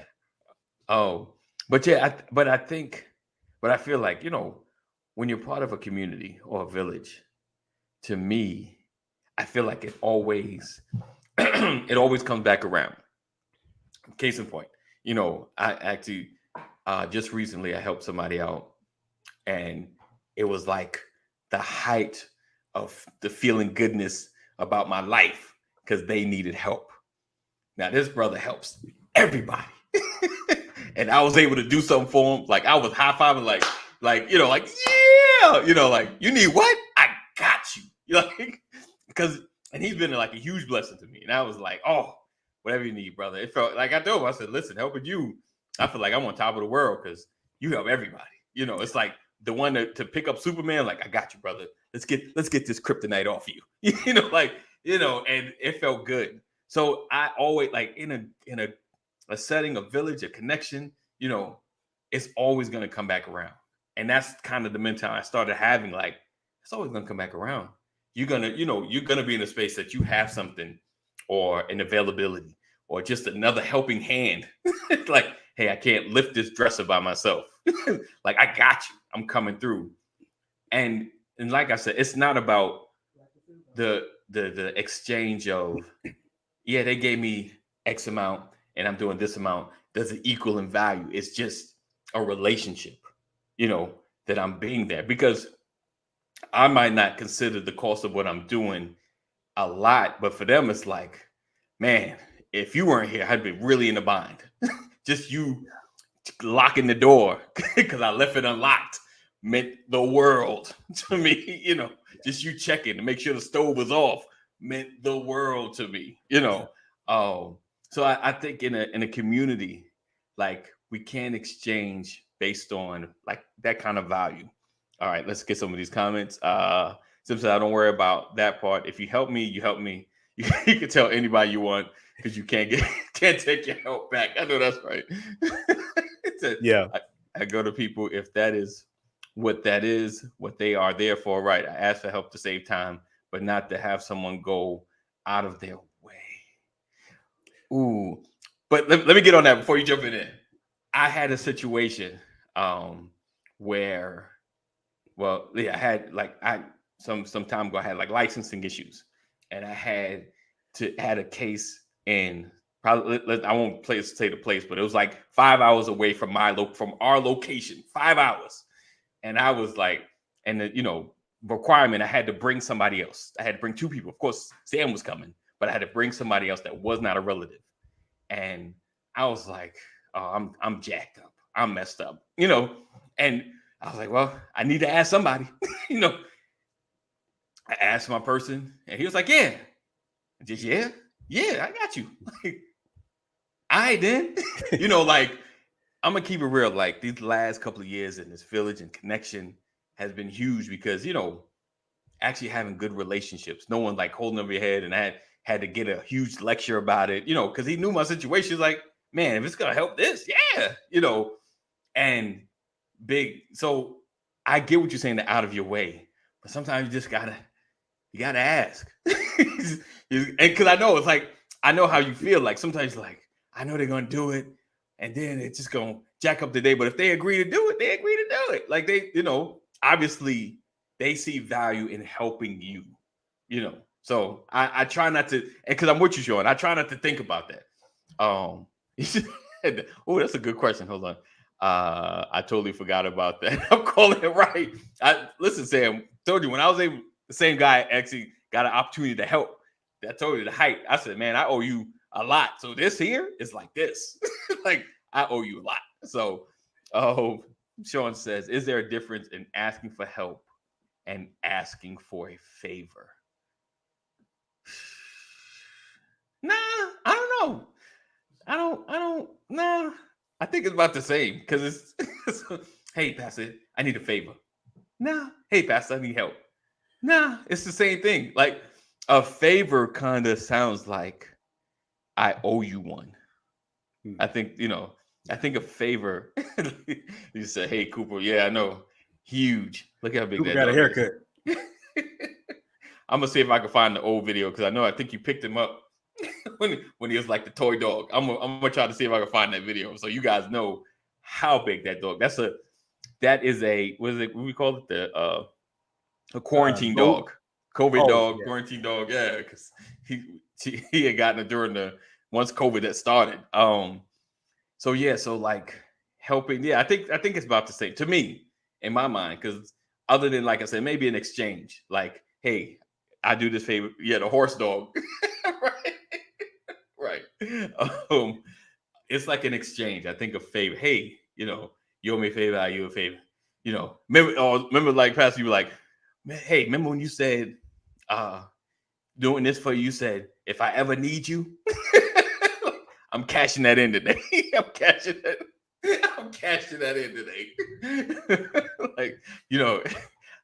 Oh, but yeah, I feel like, when you're part of a community or a village, to me, I feel like it always comes back around. Case in point, I actually just recently I helped somebody out, and it was like the height of the feeling goodness about my life because they needed help. Now this brother helps everybody. And I was able to do something for him. Like I was high-fiving, like, yeah, like, you need what? I got you. And he's been like a huge blessing to me. And I was like, oh, whatever you need, brother. It felt like I told him, I said, listen, helping you, I feel like I'm on top of the world because you help everybody. It's like the one to pick up Superman, like, I got you, brother. Let's get this kryptonite off you. And it felt good. So I always, like, in a setting, a village, a connection, it's always going to come back around. And that's kind of the mentality I started having. Like, it's always going to come back around. You're going to be in a space that you have something or an availability or just another helping hand. Like, hey, I can't lift this dresser by myself. Like, I got you. I'm coming through. And like I said, it's not about the exchange of, yeah, they gave me X amount and I'm doing this amount. Does it equal in value? It's just a relationship, that I'm being there, because I might not consider the cost of what I'm doing a lot, but for them, it's like, man, if you weren't here, I'd be really in a bind. Just you locking the door because I left it unlocked meant the world to me. Just you checking to make sure the stove was off meant the world to me. So I think in a community, like, we can exchange based on like that kind of value. All right, let's get some of these comments. Sim said, I don't worry about that part. If you help me, you help me. You can tell anybody you want because you can't take your help back. I know that's right. Yeah. I go to people if that is what they are there for. Right. I ask for help to save time, but not to have someone go out of their way. Ooh, but let me get on that before you jump in. I had a situation where, I had some time ago, I had like licensing issues, and I had a case in probably, I won't say the place, but it was like 5 hours away from our location, 5 hours. And I was like, and requirement. I had to bring somebody else. I had to bring two people. Of course, Sam was coming, but I had to bring somebody else that was not a relative. And I was like, oh, I'm jacked up. I'm messed up, you know? And I was like, well, I need to ask somebody, you know? I asked my person and he was like, yeah. Just, yeah, I got you. Like, all right, then, you know, like, I'm gonna keep it real. Like, these last couple of years in this village and connection has been huge because, you know, actually having good relationships. No one like holding over your head, and I had to get a huge lecture about it, you know, because he knew my situation. He's like, man, if it's gonna help this, yeah, you know, and big. So I get what you're saying, the out of your way, but sometimes you just gotta ask. And because I know it's like, I know how you feel. Like sometimes, like, I know they're gonna do it, and then it's just gonna jack up the day. But if they agree to do it, they agree to do it. Like they, you know, obviously they see value in helping you, you know. So I try not to, because I'm with you, Sean. I try not to think about that. Oh, that's a good question. Hold on. I totally forgot about that. I'm calling it right. Listen, Sam, told you when I was able, the same guy actually got an opportunity to help. I told you the height. I said, man, I owe you a lot. So this here is like this. Like, I owe you a lot. So Sean says, is there a difference in asking for help and asking for a favor? Nah, I don't know. Nah. I think it's about the same because it's hey, Pastor, I need a favor. Nah, hey, Pastor, I need help. Nah, it's the same thing. Like a favor kind of sounds like I owe you one. I think, you know, I think a favor, you say, hey, Cooper, yeah, I know. Huge. Look how big Cooper that got a haircut. I'm gonna see if I can find the old video because I think you picked him up when he was like the toy dog. I'm gonna try to see if I can find that video so you guys know how big that dog. That is a what is it? What we call it? A quarantine dog, COVID dog, yeah. Quarantine dog. Yeah, because he had gotten it during once COVID had started. So yeah, so like helping. Yeah, I think it's about the same to me in my mind because other than like I said, maybe an exchange. Like, hey, I do this favor. Yeah, the horse dog. Right. It's like an exchange. I think a favor. Hey, you know, you owe me a favor. I owe you a favor. You know, remember like Pastor, you were like, man, hey, remember when you said, doing this for you? You said, if I ever need you, I'm cashing that in today. I'm cashing that in today. Like, you know,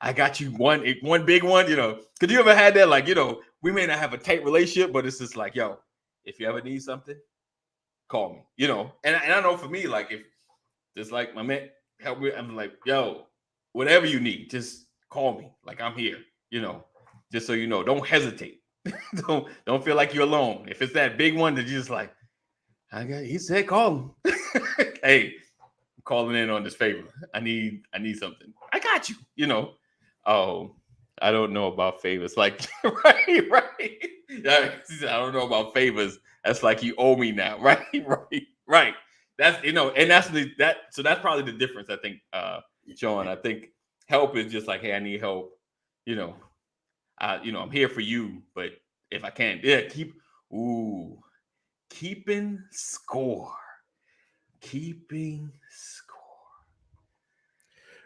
I got you one big one, you know, because you ever had that, like, you know, we may not have a tight relationship, but it's just like, yo, if you ever need something, call me, you know. And I know for me, like, if just like my man help me, I'm like, yo, whatever you need, just call me. Like, I'm here, you know, just so you know, don't hesitate. don't feel like you're alone. If it's that big one that you're just like, he said call him. Hey, I'm calling in on this favor. I need something. I got you, you know. Oh, I don't know about favors. Like, right. Yeah, I don't know about favors. That's like you owe me now. Right. That's, you know, and so that's probably the difference, I think, Sean. I think help is just like, hey, I need help. You know, I'm here for you, but if I can't, yeah, keeping score.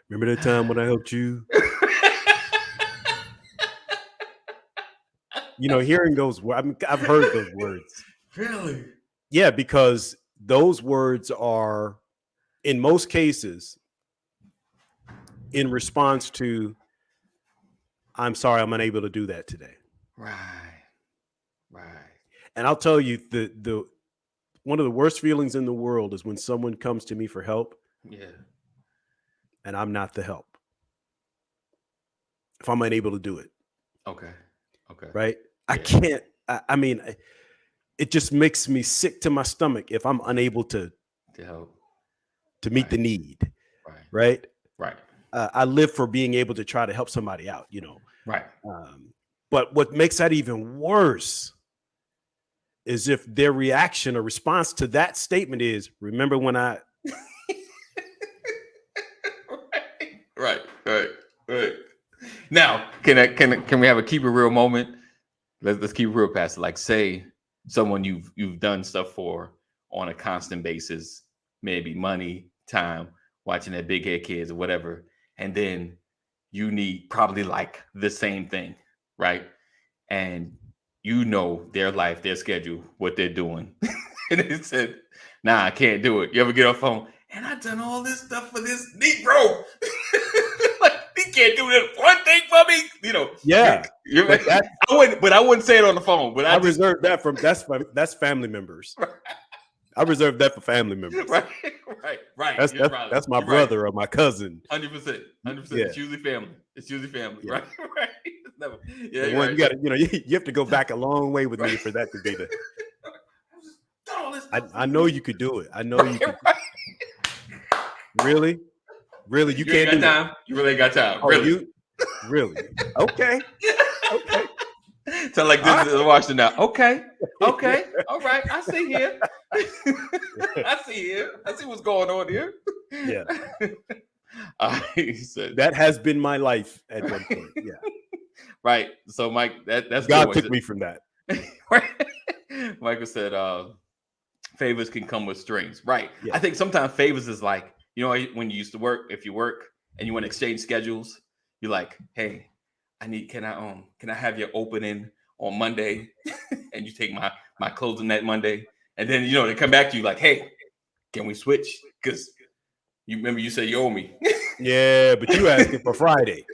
Remember that time when I helped you? You know, hearing those words, I mean, I've heard those words. Really? Yeah, because those words are, in most cases, in response to, I'm sorry, I'm unable to do that today. Right. And I'll tell you, the one of the worst feelings in the world is when someone comes to me for help. Yeah. And I'm not the help. If I'm unable to do it. Okay. Right? Yeah. I can't. I mean, it just makes me sick to my stomach if I'm unable to help, to meet the need. Right. I live for being able to try to help somebody out, you know. Right. But what makes that even worse is if their reaction or response to that statement is, remember when I. Right. Now, can we have a keep it real moment? Let's keep it real, Pastor. Like, say someone you've done stuff for on a constant basis, maybe money, time, watching their big head kids or whatever, and then you need probably like the same thing, right? And you know their life, their schedule, what they're doing. And they said, nah, I can't do it. You ever get off phone? And I done all this stuff for this Negro. Like, he can't do this one thing for me. You know, Yeah. I wouldn't say it on the phone. But I reserve that from that's family members. I reserve that for family members. Right. That's my brother or my cousin. 100%. Yeah. It's usually family. Yeah. Right. It's never, yeah, The one, right. you have to go back a long way with me for that to be the. I know you could do it. I know you could. Really, you can't do time. that. You really ain't got time. Oh, Really? Really? Okay. Sound like this is Washington now. Okay. All right. I see here. I see what's going on here. Yeah. He said That has been my life at one point. Yeah. Right. So, Mike, that's God took me from that. Michael said, favors can come with strings. Right. Yeah. I think sometimes favors is like, you know, when you used to work, if you work and you want to exchange schedules, you're like, hey, can I have your opening on Monday? And you take my closing that Monday. And then, you know, they come back to you like, hey, can we switch? Because you remember you said you owe me. Yeah, but you asking for Friday.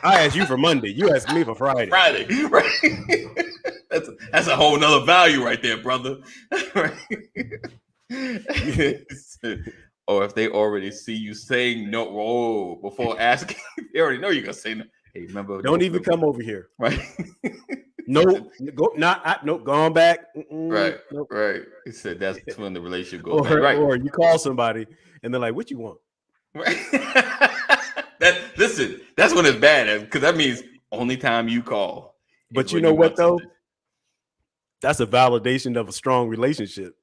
I asked you for Monday. You asked me for Friday. Right. That's a whole nother value right there, brother. Or if they already see you saying no before asking, they already know you're gonna say no. Hey, remember? Don't even come over here. Right. No, go on back. Right. Nope. Right. He said that's when the relationship goes. Or, right. Or you call somebody and they're like, "What you want?" Right. Listen, that's when it's bad because that means only time you call. But you know what though? That's a validation of a strong relationship.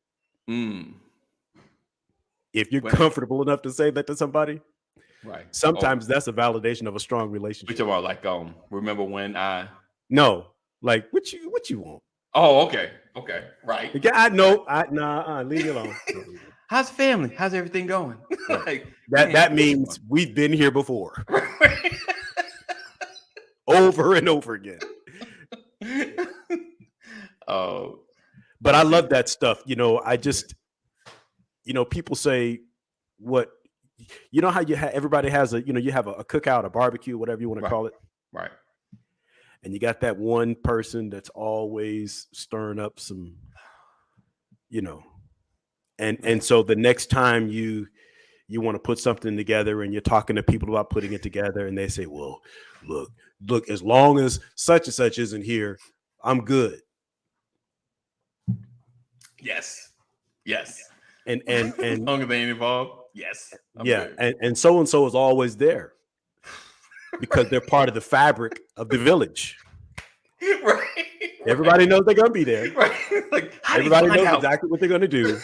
If you're comfortable enough to say that to somebody, right? Sometimes that's a validation of a strong relationship. Which are like, remember when I? No, like what you want? Oh, okay, right. I know. Leave me alone. How's the family? How's everything going? Like, that means we've been here before, over and over again. Oh, but I love that stuff. You know, people say what, you know how everybody has you have a cookout, a barbecue, whatever you want to call it. Right. And you got that one person that's always stirring up some, and so the next time you want to put something together and you're talking to people about putting it together and they say, well, look, as long as such and such isn't here, I'm good. Yes. And as long as they ain't involved, yes. I'm good. And so is always there because they're part of the fabric of the village. Right. Everybody knows they're gonna be there. Right. Like everybody knows exactly what they're gonna do.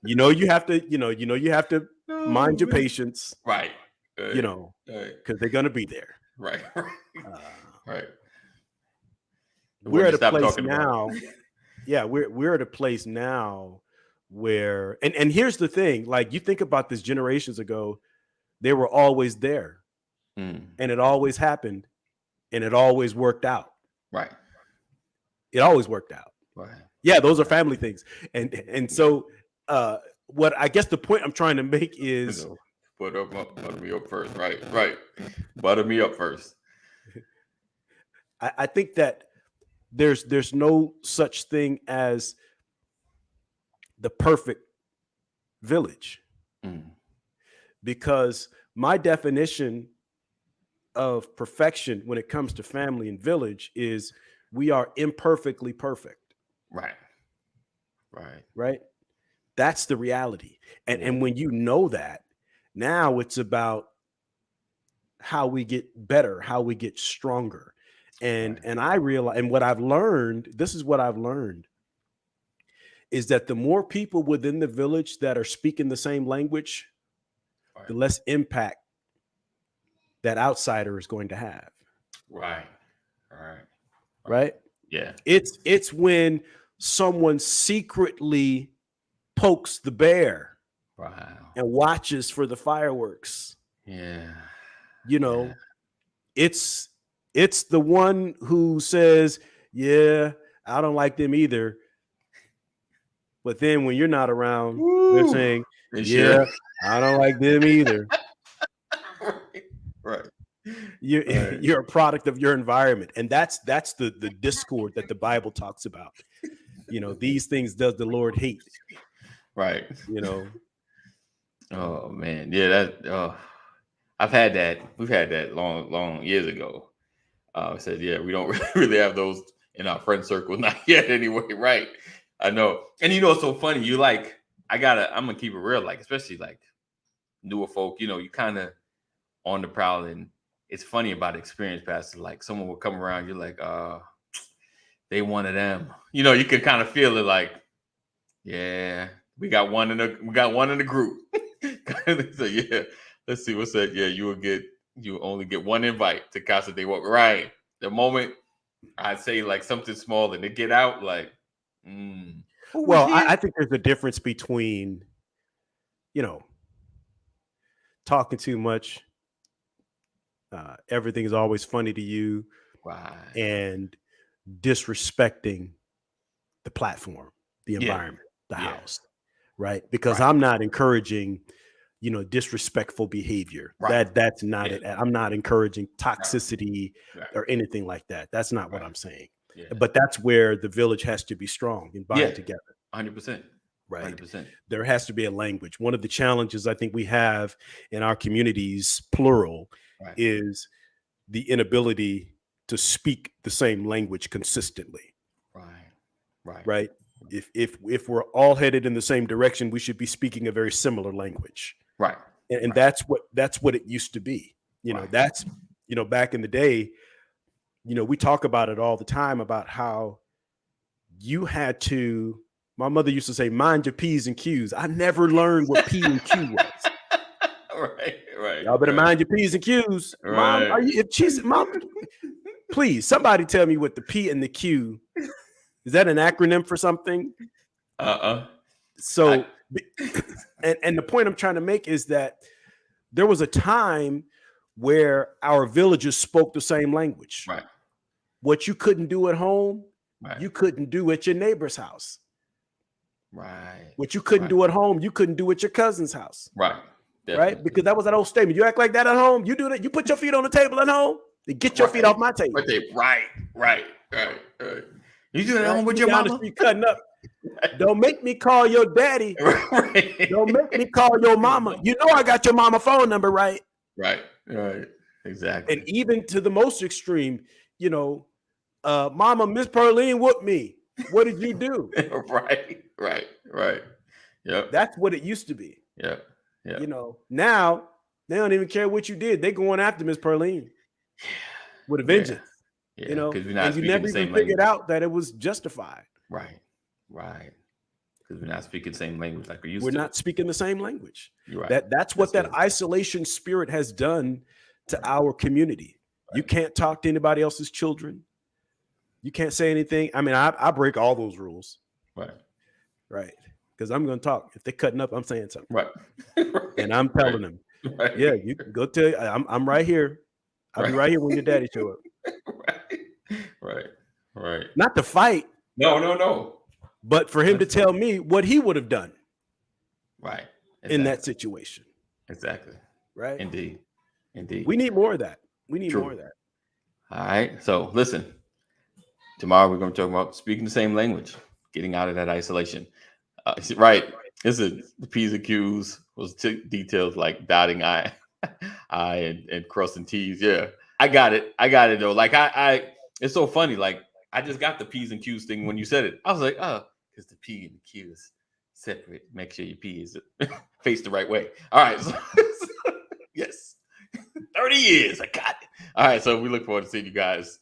You have to mind your patience. Right. Because they're gonna be there. Right. Right. We're at a place now. Yeah, we're at a place now where and here's the thing, like you think about this generations ago, they were always there. And it always happened and it always worked out. Right. It always worked out. Right. Yeah, those are family things. And so what I guess the point I'm trying to make is butter me up first. Right. Butter me up first. I think that there's no such thing as the perfect village, because my definition of perfection when it comes to family and village is we are imperfectly perfect. Right. That's the reality. And when you know that, now it's about how we get better, how we get stronger. And I realize, and what I've learned, this is what I've learned, is that the more people within the village that are speaking the same language, the less impact that outsider is going to have. Right. Right. Right? Yeah. It's when someone secretly pokes the bear Wow. and watches for the fireworks. Yeah. You know, it's the one who says, "Yeah, I don't like them either." But then when you're not around, they're Woo. saying, They "Yeah, sure. I don't like them either." Right. You Right. you're a product of your environment, and that's the discord that the Bible talks about. You know, these things does the Lord hate. Right. You know, Oh man. Yeah, that I've had that. We've had that long years ago. I said, yeah, we don't really have those in our friend circle, not yet anyway. Right. I know. And you know, it's so funny. You like, I'm gonna keep it real, like, especially like newer folk, you kind of on the prowl. And it's funny about experience passes. Like someone will come around, you're like, they one of them. You can kind of feel it like, yeah, we got one in the group. So yeah, let's see what's that. Yeah, you only get one invite to Casa de Walk. Right. The moment I'd say like something small and they get out, like, who was well, here? I think there's a difference between, talking too much. Everything is always funny to you, Right. and disrespecting the platform, the Yeah. environment, the Yeah. house, right? Because Right. I'm not encouraging, disrespectful behavior. Right. That's not Yeah. it. I'm not encouraging toxicity Right. or anything like that. That's not what Right. I'm saying. Yeah. But that's where the village has to be strong and bind Yeah. together, 100%. right? 100%. There has to be a language. One of the challenges I think we have in our communities, plural, Right. is the inability to speak the same language consistently. Right. Right. Right. If we're all headed in the same direction, we should be speaking a very similar language. Right. And Right. that's what it used to be. Right. That's back in the day, we talk about it all the time about how you had to. My mother used to say, "Mind your P's and Q's." I never learned what P and Q was. Right. Y'all better mind your P's and Q's. Mom, Right. if she's mom, please, somebody tell me what the P and the Q is. That an acronym for something? So, and the point I'm trying to make is that there was a time where our villages spoke the same language. Right. What you couldn't do at home, Right. you couldn't do at your neighbor's house. Right. What you couldn't Right. do at home, you couldn't do at your cousin's house. Right. Right? Because that was that old statement. You act like that at home, you do that. You put your feet on the table at home, then get your feet off my table. Right. You do that at home with your down the mama? street cutting up. Don't make me call your daddy. Right. Don't make me call your mama. You know I got your mama phone number, right? Right. Exactly. And even to the most extreme, Mama, Miss Pearline whooped me. What did you do? Right. Yep. That's what it used to be. Yeah. Now they don't even care what you did. They going after Miss Pearline with a vengeance. Yeah. And Because we're not you speaking never the same even figured language. out that it was justified. Right. Because we're not speaking the same language like we used We're to. not speaking the same language. You're right. That's what That's that good. isolation spirit has done to our community. You can't talk to anybody else's children. You can't say anything. I mean, I break all those rules. Right. Because I'm going to talk. If they're cutting up, I'm saying something. Right. And I'm telling them, Right. yeah, you can go tell. I'm right here. I'll be right here when your daddy show up. Right. Not to fight, No. but for him to tell me what he would have done Right. in that situation. Exactly. Right. Indeed. We need more of that. True. More of that. All right. So listen, tomorrow we're going to talk about speaking the same language, getting out of that isolation. Right. This is the P's and Q's was details like dotting I and crossing T's. Yeah. I got it though. Like I it's so funny. Like I just got the P's and Q's thing when you said it. I was like, oh, because the P and the Q is separate. Make sure your P is faced the right way. All right. So, yes. 30 years. I got it. All right. So we look forward to seeing you guys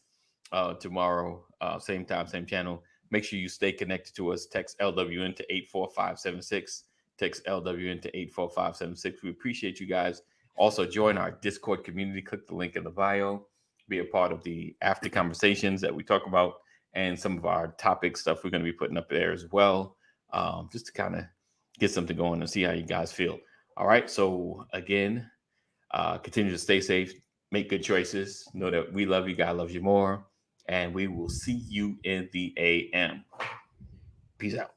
tomorrow. Same time, same channel. Make sure you stay connected to us. Text LWN to 84576. Text LWN to 84576. We appreciate you guys. Also, join our Discord community. Click the link in the bio. Be a part of the after conversations that we talk about and some of our topic stuff we're going to be putting up there as well, just to kind of get something going and see how you guys feel. All right. So again, continue to stay safe, make good choices. Know that we love you. God loves you more. And we will see you in the AM. Peace out.